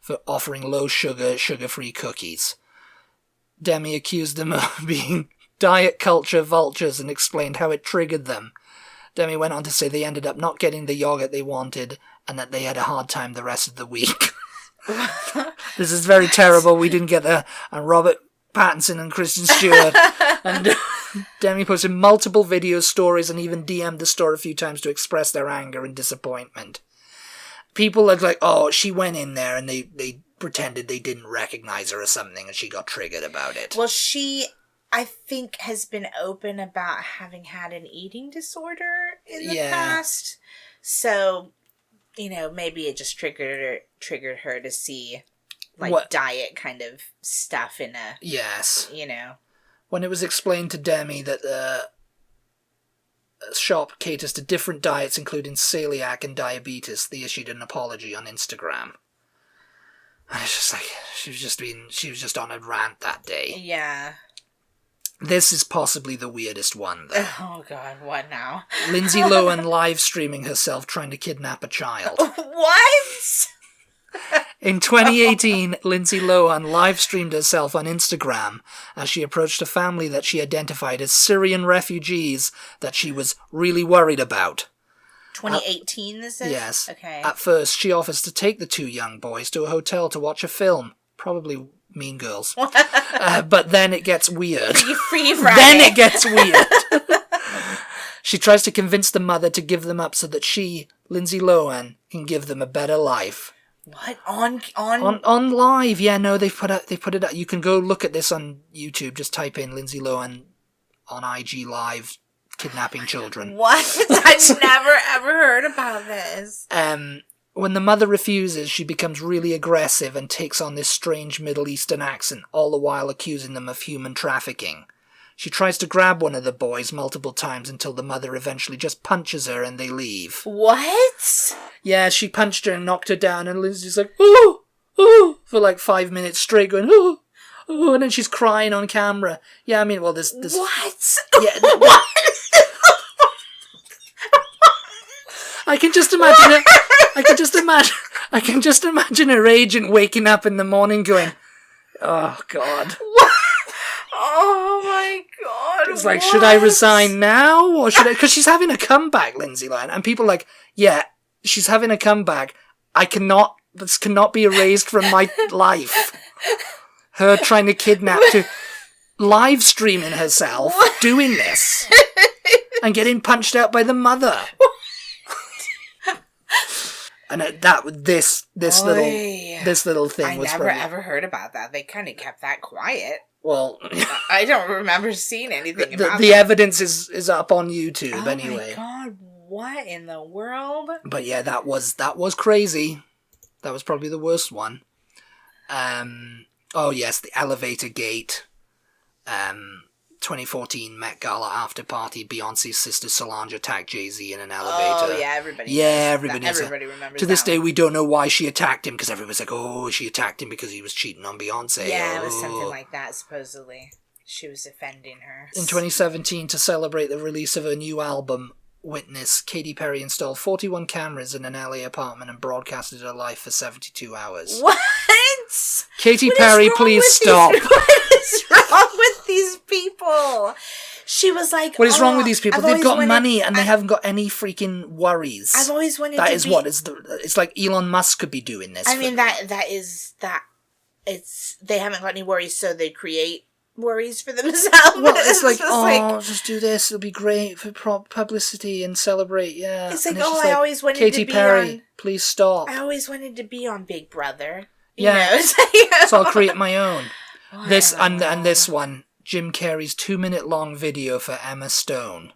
for offering low-sugar, sugar-free cookies. Demi accused them of being diet culture vultures and explained how it triggered them. Demi went on to say they ended up not getting the yogurt they wanted and that they had a hard time the rest of the week. This is very terrible. We didn't get the... And Robert Pattinson and Kristen Stewart. And Demi posted multiple videos, stories, and even DM'd the store a few times to express their anger and disappointment. People are like, oh, she went in there and they pretended they didn't recognize her or something and she got triggered about it. Well, she... I think has been open about having had an eating disorder in the past. So, you know, maybe it just triggered her to see like diet kind of stuff in a... Yes. You know. When it was explained to Demi that the shop caters to different diets, including celiac and diabetes, they issued an apology on Instagram. And it's just like, she was just on a rant that day. Yeah. This is possibly the weirdest one, though. Oh, God, what now? Lindsay Lohan live streaming herself trying to kidnap a child. What? In 2018, Lindsay Lohan live streamed herself on Instagram as she approached a family that she identified as Syrian refugees that she was really worried about. 2018, this is? Yes. Okay. At first, she offers to take the two young boys to a hotel to watch a film. Probably Mean Girls. But then it gets weird. Then it gets weird. She tries to convince the mother to give them up so that she, Lindsay Lohan, can give them a better life. What? On live? Yeah, no, they put it out. You can go look at this on YouTube. Just type in Lindsay Lohan on IG Live kidnapping children. What? I've never ever heard about this. When the mother refuses, she becomes really aggressive and takes on this strange Middle Eastern accent, all the while accusing them of human trafficking. She tries to grab one of the boys multiple times until the mother eventually just punches her and they leave. What? Yeah, she punched her and knocked her down, and Lindsay's like, oh, oh, for like 5 minutes straight going, oh, oh, and then she's crying on camera. Yeah, I mean, well, there's... What? Yeah, what? I can just imagine it. I can just imagine her agent waking up in the morning going, oh, God. What? Oh, my God. It's like, should I resign now? Or should I? Because she's having a comeback, Lindsay Lohan. And people are like, yeah, she's having a comeback. This cannot be erased from my life. Her trying to kidnap, to live streaming herself, doing this. And getting punched out by the mother. And this little thing I never ever heard about that. They kind of kept that quiet. Well, I don't remember seeing anything about the evidence is up on YouTube anyway. Oh my god, what in the world? But yeah, that was crazy. That was probably the worst one. Oh yes, the elevator gate. 2014 Met Gala after party. Beyonce's sister Solange attacked Jay-Z in an elevator. Oh yeah, everybody. Everybody remembers. To this day, we don't know why she attacked him because everyone's like, "Oh, she attacked him because he was cheating on Beyonce." Yeah, it was something like that. Supposedly, she was offending her. In 2017, to celebrate the release of her new album, Witness, Katy Perry installed 41 cameras in an LA apartment and broadcasted her life for 72 hours. What? Katy Perry, please stop. What is wrong with these people? She was like, what is wrong with these people? They've got money and they haven't got any freaking worries. I've always wanted to be... It's like Elon Musk could be doing this. I mean, they haven't got any worries, so they create worries for themselves. Well, it's like, just do this. It'll be great for publicity and celebrate. Yeah. It's like, I always wanted Katy to be Perry, please stop. I always wanted to be on Big Brother. Yeah. So I'll create my own. This and this one, Jim Carrey's 2-minute long video for Emma Stone.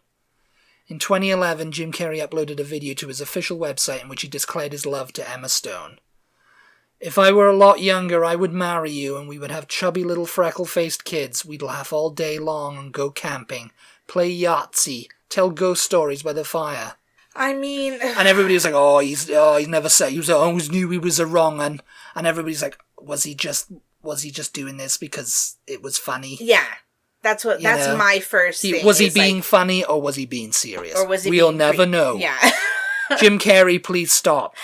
In 2011, Jim Carrey uploaded a video to his official website in which he declared his love to Emma Stone. If I were a lot younger, I would marry you and we would have chubby little freckle-faced kids. We'd laugh all day long and go camping, play Yahtzee, tell ghost stories by the fire. I mean... And everybody was like, he's never said, he always knew he was a wrong un. And everybody's like, was he just doing this because it was funny? Yeah. That's my first thing. Was he being funny or was he being serious? Or was he We'll never know. Yeah. Jim Carrey, please stop.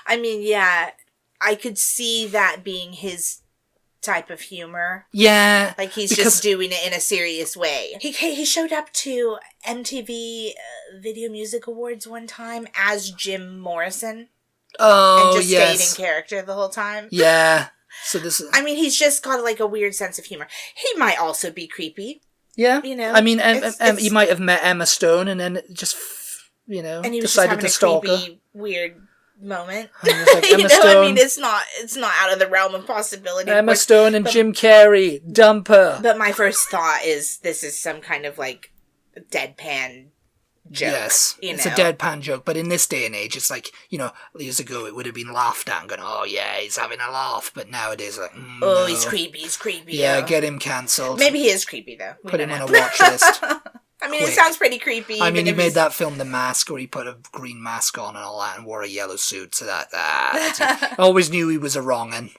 I mean, yeah, I could see that being his type of humor. Yeah. Like he's just doing it in a serious way. He showed up to MTV Video Music Awards one time as Jim Morrison. Oh, and just stayed in character the whole time. Yeah. So this is... I mean, he's just got like a weird sense of humor. He might also be creepy. Yeah. You know? I mean, he might have met Emma Stone and then just, and he was decided just to having stalk a creepy, weird moment. Like, Emma Stone, I mean, it's not out of the realm of possibility. Emma Stone and Jim Carrey, dump her. But my first thought is this is some kind of like deadpan joke. Yes, it's a deadpan joke, but in this day and age, it's like, years ago it would have been laughed at and going, oh yeah, he's having a laugh, but nowadays like, no. He's creepy. Yeah, get him cancelled. Maybe he is creepy though. Put him on a watch list. I mean, it sounds pretty creepy. I mean, he made that film The Mask, where he put a green mask on and all that, and wore a yellow suit. So I always knew he was a wrong un.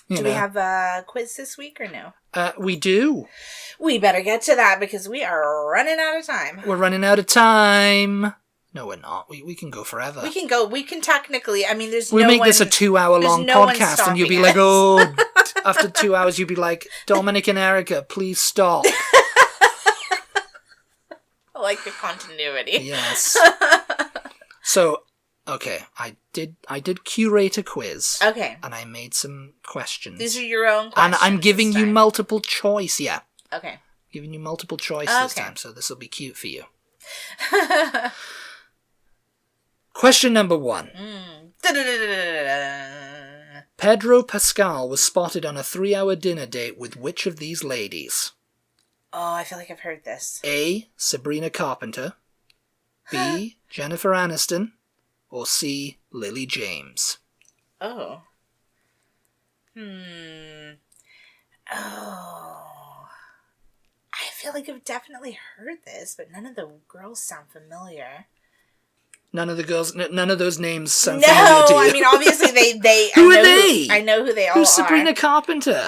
Do we have a quiz this week or no? We do. We better get to that because we are running out of time. We're running out of time. No, we're not. We can go forever. We can go. We can technically. I mean, this a 2-hour-long podcast, and you'll be like, after 2 hours, you'll be like, Dominic and Erica, please stop. I like the continuity. Yes. So, okay, I did curate a quiz. Okay. And I made some questions. These are your own questions. And I'm giving you multiple choice, yeah. Okay. Giving you multiple choice this time, so this will be cute for you. Question number 1. Pedro Pascal was spotted on a 3-hour dinner date with which of these ladies? Oh, I feel like I've heard this. A. Sabrina Carpenter. B. Jennifer Aniston. Or C. Lily James. Oh. Oh. I feel like I've definitely heard this, but none of the girls sound familiar. None of those names sound familiar to you. No, I mean, obviously they Who are they? I know who they all Who's Sabrina Carpenter?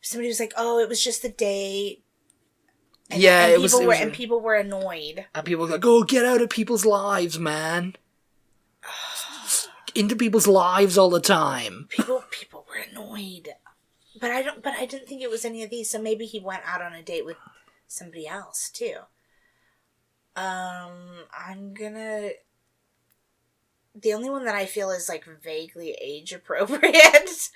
Somebody was like, it was just a date. And, and people were annoyed. And people were like, get out of people's lives, man. Into people's lives all the time. People were annoyed. But I didn't think it was any of these, so maybe he went out on a date with somebody else too. I'm gonna... The only one that I feel is like vaguely age appropriate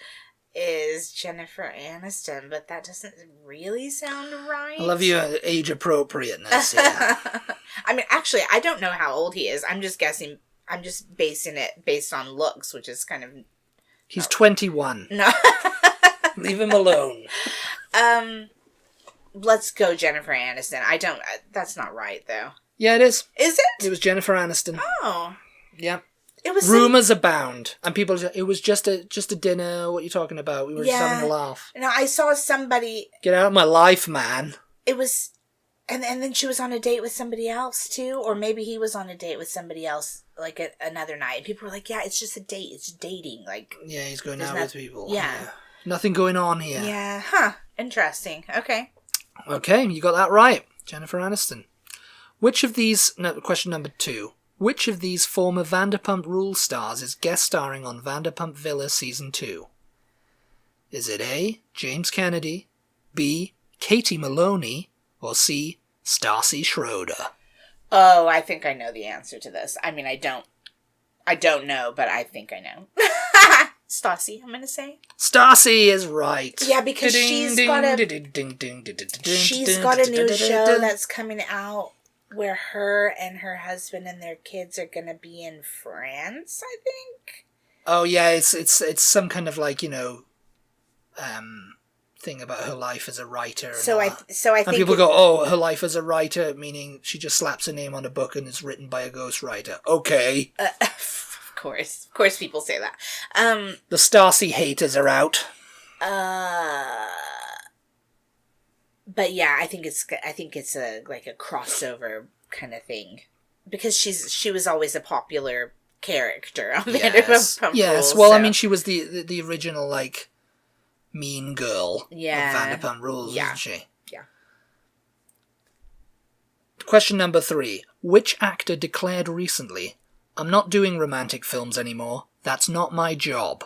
is Jennifer Aniston, but that doesn't really sound right. I love your age appropriateness. Yeah. I mean, actually, I don't know how old he is. I'm just guessing. I'm just basing it based on looks, which is kind of... He's 21. No. Leave him alone. Let's go Jennifer Aniston. I don't... That's not right, though. Yeah, it is. Is it? It was Jennifer Aniston. Oh. Yeah. It was rumors abound, and people. It was just a dinner. What are you talking about? We were just having a laugh. No, I saw somebody. Get out of my life, man. It was, and then she was on a date with somebody else too, or maybe he was on a date with somebody else, like another night. And people were like, "Yeah, it's just a date. It's dating." Like, yeah, he's going out with people. Yeah, nothing going on here. Yeah, huh? Interesting. Okay. Okay, you got that right, Jennifer Aniston. Which of these? No, question number 2. Which of these former Vanderpump Rules stars is guest starring on Vanderpump Villa Season 2? Is it A, James Kennedy, B, Katie Maloney, or C, Stacy Schroeder? Oh, I think I know the answer to this. I mean, I don't know, but I think I know. Stassi, I'm going to say. Stassi is right. Yeah, because she's got a new show that's coming out where her and her husband and their kids are going to be in France, I think. Oh yeah, it's some kind of like, thing about her life as a writer. So I think people go, "Oh, her life as a writer," meaning she just slaps her name on a book and it's written by a ghostwriter. Okay. Of course people say that. The Stacy haters are out. But yeah, I think it's a like a crossover kind of thing, because she was always a popular character on Vanderpump Rules. Yes, well, so. I mean, she was the original like mean girl of Vanderpump Rules, wasn't she? Yeah. Question number 3: Which actor declared recently, "I'm not doing romantic films anymore. That's not my job"?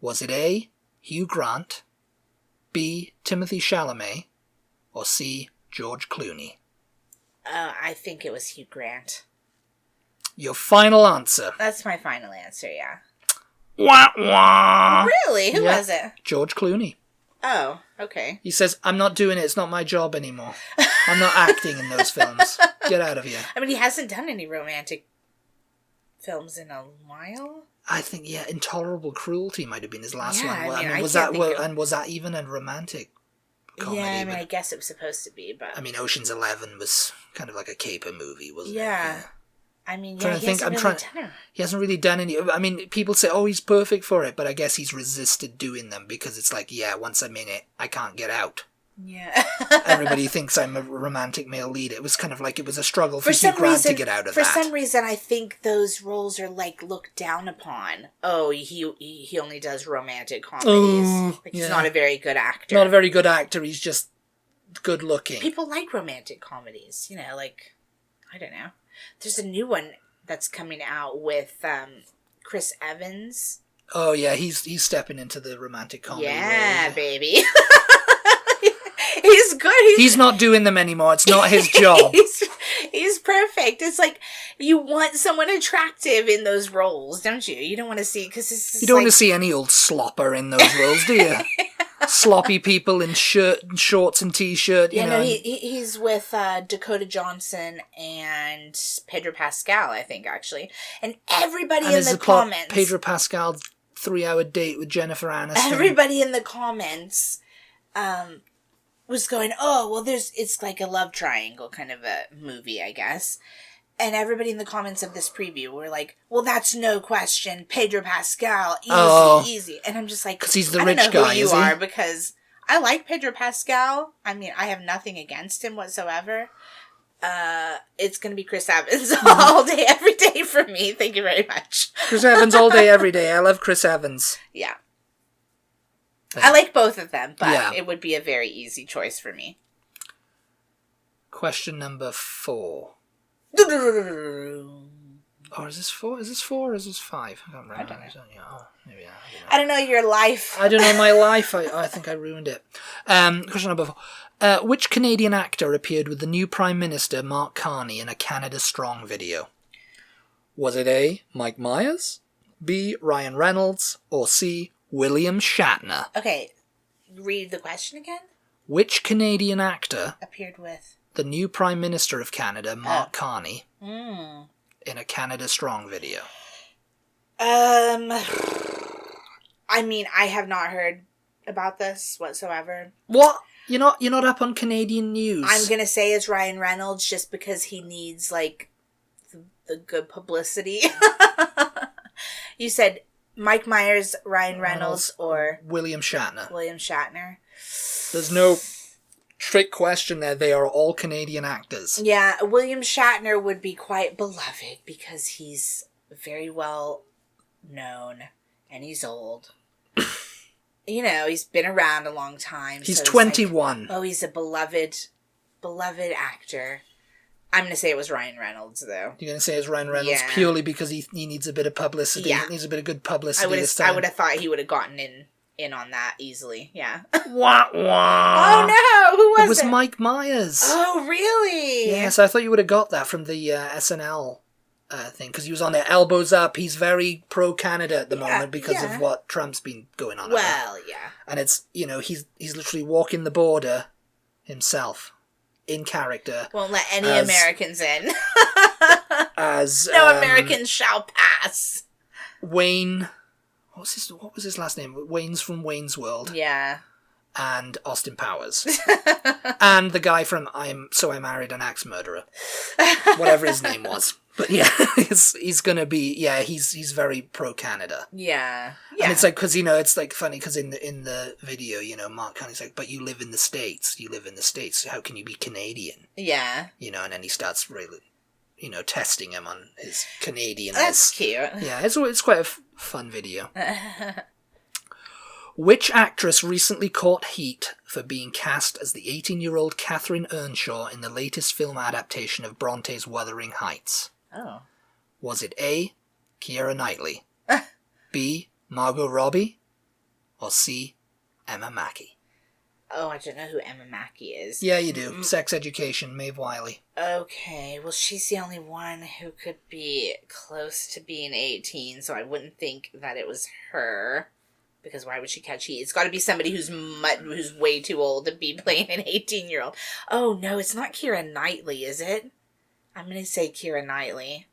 Was it A, Hugh Grant, B, Timothée Chalamet, or C, George Clooney? I think it was Hugh Grant. Your final answer? That's my final answer, yeah. Wah, wah. Really? Who was it? George Clooney. Oh, okay. He says, "I'm not doing it. It's not my job anymore. I'm not acting in those films. Get out of here." I mean, he hasn't done any romantic films in a while. I think, Intolerable Cruelty might have been his last one. I mean, was that even a romantic comedy? Yeah, I mean, I guess it was supposed to be, but... I mean, Ocean's 11 was kind of like a caper movie, wasn't it? Yeah. I mean, he hasn't really done any... I mean, people say, "Oh, he's perfect for it," but I guess he's resisted doing them because it's like, once I'm in it, I can't get out. Yeah. Everybody thinks I'm a romantic male lead. It was kind of like it was a struggle for Hugh Grant to get out of that. For some reason, I think those roles are like looked down upon. Oh, he only does romantic comedies. He's not a very good actor. Not a very good actor. He's just good looking. People like romantic comedies. Like, I don't know. There's a new one that's coming out with Chris Evans. Oh yeah, he's stepping into the romantic comedy role. Yeah, baby. He's good. He's not doing them anymore. It's not his job. He's perfect. It's like you want someone attractive in those roles, don't you? You don't want to see because you don't want to see any old slopper in those roles, do you? Sloppy people in shorts and t-shirt. You know. He's with Dakota Johnson and Pedro Pascal, I think, actually, and everybody in the comments. Pedro Pascal's 3-hour date with Jennifer Aniston. Everybody in the comments. Was going, "Oh, well, it's like a love triangle kind of a movie, I guess." And everybody in the comments of this preview were like, "Well, that's no question. Pedro Pascal, easy." And I'm just like, because he's the rich guy, you are, because I like Pedro Pascal. I mean, I have nothing against him whatsoever. It's going to be Chris Evans all day, every day for me. Thank you very much. Chris Evans all day, every day. I love Chris Evans. Yeah. I like both of them, but it would be a very easy choice for me. Question number 4. Or is this 4? Is this 4 or is this 5? I can't remember. I don't know. Maybe I don't know your life. I don't know my life. I think I ruined it. Question number 4. Which Canadian actor appeared with the new Prime Minister, Mark Carney, in a Canada Strong video? Was it A, Mike Myers, B, Ryan Reynolds, or C, William Shatner? Okay, read the question again. Which Canadian actor appeared with the new Prime Minister of Canada, Mark Carney, in a Canada Strong video? I mean, I have not heard about this whatsoever. What? You're not up on Canadian news? I'm gonna say it's Ryan Reynolds just because he needs, like, the good publicity. You said Mike Myers, Ryan Reynolds, or... William Shatner. William Shatner. There's no trick question there. They are all Canadian actors. Yeah, William Shatner would be quite beloved because he's very well known and he's old. You know, he's been around a long time. He's 21. Like, he's a beloved actor. I'm going to say it was Ryan Reynolds, though. You're going to say it's Ryan Reynolds purely because he needs a bit of publicity. Yeah. He needs a bit of good publicity this time. I would have thought he would have gotten in on that easily. Yeah. Wah, wah. Oh, no. Who was it? It was Mike Myers. Oh, really? Yeah, so I thought you would have got that from the SNL thing, because he was on there, elbows up. He's very pro-Canada at the moment because of what Trump's been going on about. Well, yeah. And it's, he's literally walking the border himself. In character. Won't let any Americans in. No Americans shall pass. Wayne, what was his last name? Wayne's from Wayne's World. Yeah. And Austin Powers. And the guy from I Married an Axe Murderer. Whatever his name was. But yeah, he's gonna be, he's very pro-Canada. Yeah. And it's like, because, it's like funny, because in the video, Mark Carney's like, but you live in the States. So how can you be Canadian? Yeah. And then he starts really, testing him on his Canadianness. That's cute. Yeah, it's quite a fun video. Which actress recently caught heat for being cast as the 18-year-old Catherine Earnshaw in the latest film adaptation of Bronte's Wuthering Heights? Oh. Was it A, Keira Knightley, B, Margot Robbie, or C, Emma Mackey? Oh, I don't know who Emma Mackey is. Yeah, you do. Sex Education, Maeve Wiley. Okay, well, she's the only one who could be close to being 18, so I wouldn't think that it was her. Because why would she catch heat? It's got to be somebody who's way too old to be playing an 18-year-old. Oh, no, it's not Keira Knightley, is it? I'm going to say Keira Knightley.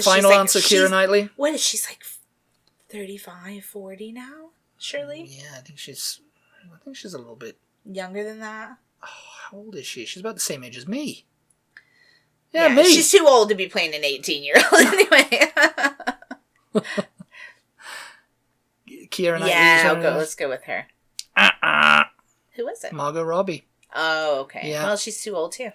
Final answer, Keira Knightley? What is she's like 35, 40 now? Surely? Yeah, I think she's a little bit... Younger than that? Oh, how old is she? She's about the same age as me. Yeah, me. She's too old to be playing an 18-year-old anyway. Keira Knightley. Yeah, let's go with her. Who was it? Margot Robbie. Oh, okay. Yeah. Well, she's too old too.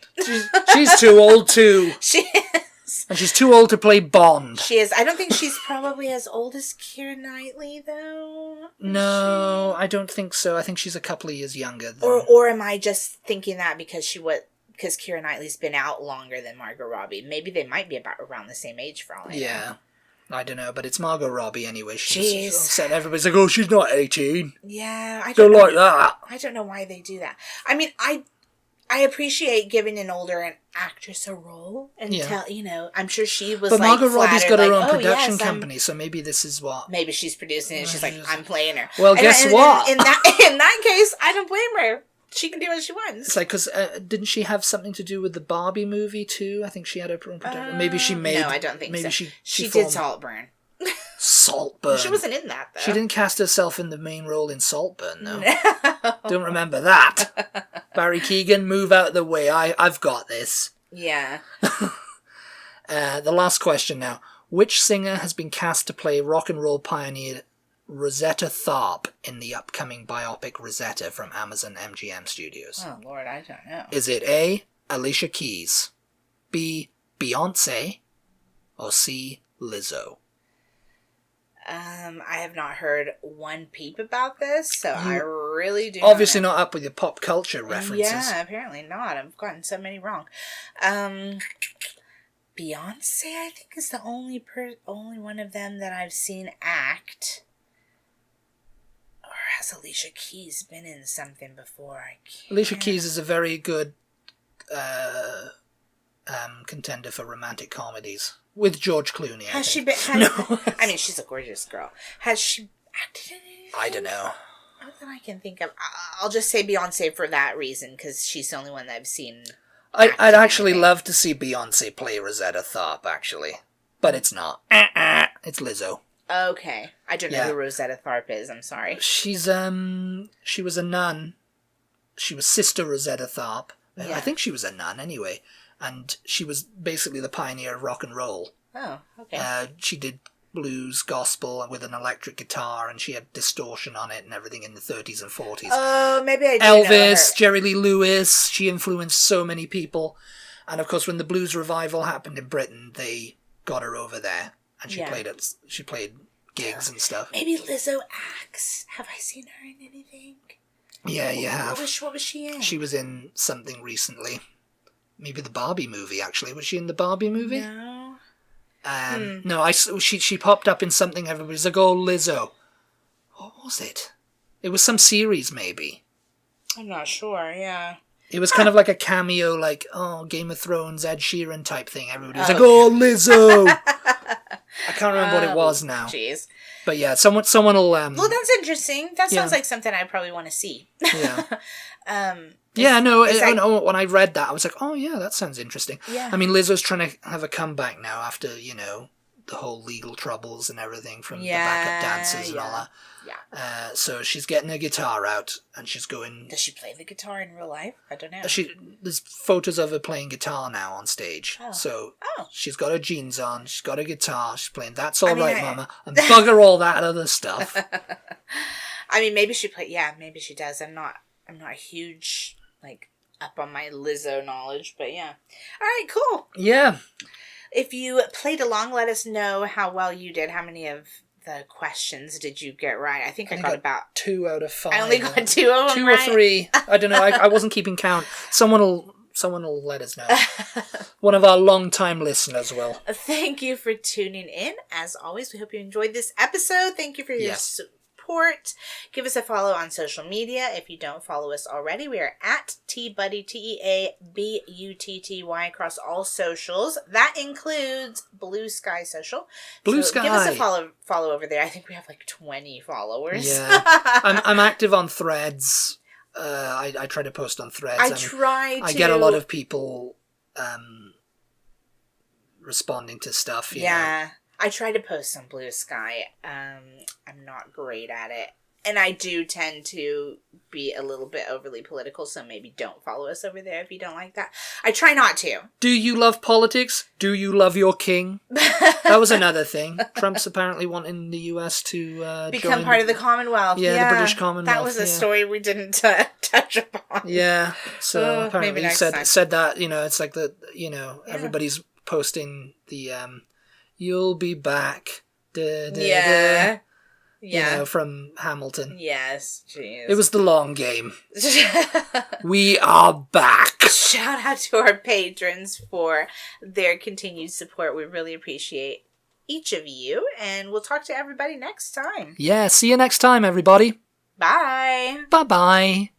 She's too old too. She is. And she's too old to play Bond. She is. I don't think she's probably as old as Keira Knightley, though. No, I don't think so. I think she's a couple of years younger. Or am I just thinking that because Keira Knightley's been out longer than Margot Robbie? Maybe they might be about around the same age for all I know. Yeah. I don't know, but it's Margot Robbie anyway. She's upset. Everybody's like, oh, she's not 18. Yeah, I don't like that. I don't know why they do that. I mean, I appreciate giving an older actress a role and I'm sure she was. But Margot Robbie's got her own production yes, company, so maybe this is what. Maybe she's producing it. She's like, I'm playing her. Well, guess what? In that case, I don't blame her. She can do what she wants. It's like, because didn't she have something to do with the Barbie movie too? I think she had her own production. Maybe she made. No, I don't think maybe so. She did Saltburn. Saltburn. She wasn't in that though. She didn't cast herself in the main role in Saltburn, though. No. Don't remember that. Barry Keoghan, move out of the way. I've got this. Yeah. The last question now. Which singer has been cast to play rock and roll pioneer Rosetta Tharpe in the upcoming biopic Rosetta from Amazon MGM Studios? Oh, Lord, I don't know. Is it A, Alicia Keys, B, Beyonce, or C, Lizzo? I have not heard one peep about this, so I really do obviously not up with your pop culture references. Yeah, apparently not. I've gotten so many wrong. Beyonce, I think, is the only one of them that I've seen act. Or has Alicia Keys been in something before? Alicia Keys is a very good contender for romantic comedies. With George Clooney, Has she been... I mean, she's a gorgeous girl. Has she acted in anything? I don't know. Not that I can think of. I'll just say Beyonce for that reason, because she's the only one that I've seen I'd actually love to see Beyonce play Rosetta Tharpe, actually. But it's not. It's Lizzo. Okay. I don't know who Rosetta Tharpe is, I'm sorry. She was a nun. She was Sister Rosetta Tharpe. Yeah. I think she was a nun anyway. And she was basically the pioneer of rock and roll. Oh, okay. She did blues, gospel with an electric guitar, and she had distortion on it and everything in the 30s and 40s. Oh, maybe I do Elvis, know her. Jerry Lee Lewis, she influenced so many people. And of course, when the blues revival happened in Britain, they got her over there, and she played gigs and stuff. Maybe Lizzo acts. Have I seen her in anything? Yeah, you have. What was she in? She was in something recently. Maybe the Barbie movie, actually. Was she in the Barbie movie? No. No, she popped up in something. Everybody's like, "Oh, Lizzo." What was it? It was some series, maybe. I'm not sure. Yeah. It was kind of like a cameo, like Game of Thrones, Ed Sheeran type thing. Everybody's like, "Oh, Lizzo." I can't remember what it was now. Jeez. But yeah, someone will. Well, that's interesting. That sounds like something I probably want to see. Yeah. When I read that, I was like, oh, yeah, that sounds interesting. Yeah. I mean, Lizzo's trying to have a comeback now after, the whole legal troubles and everything from the backup dancers and all that. Yeah. So she's getting her guitar out and she's going... Does she play the guitar in real life? I don't know. There's photos of her playing guitar now on stage. Oh. So she's got her jeans on, she's got her guitar, she's playing That's All Right, Mama, and bugger all that other stuff. I mean, maybe she maybe she does. I'm not a huge... up on my Lizzo knowledge, but yeah. All right, cool. Yeah. If you played along, let us know how well you did. How many of the questions did you get right? I think I got about 2 out of 5. I only got 2 of them 2 right. or 3. I don't know. I wasn't keeping count. Someone will let us know. One of our long-time listeners will. Thank you for tuning in. As always, we hope you enjoyed this episode. Thank you for your support. Give us a follow on social media. If you don't follow us already, we are at TButty, TEABUTTY across all socials. That includes Blue Sky Social. Blue Sky. Give us a follow over there. I think we have 20 followers. Yeah. I'm active on Threads. I try to post on Threads. I get a lot of people responding to stuff. You know. I try to post on Blue Sky. I'm not great at it. And I do tend to be a little bit overly political, so maybe don't follow us over there if you don't like that. I try not to. Do you love politics? Do you love your king? That was another thing. Trump's apparently wanting the US to become part of the Commonwealth. Yeah, the British Commonwealth. That was a story we didn't touch upon. Yeah, so apparently he said that, it's like everybody's posting the... You'll be back. From Hamilton. Yes, jeez. It was the long game. We are back. Shout out to our patrons for their continued support. We really appreciate each of you, and we'll talk to everybody next time. Yeah, see you next time, everybody. Bye. Bye-bye.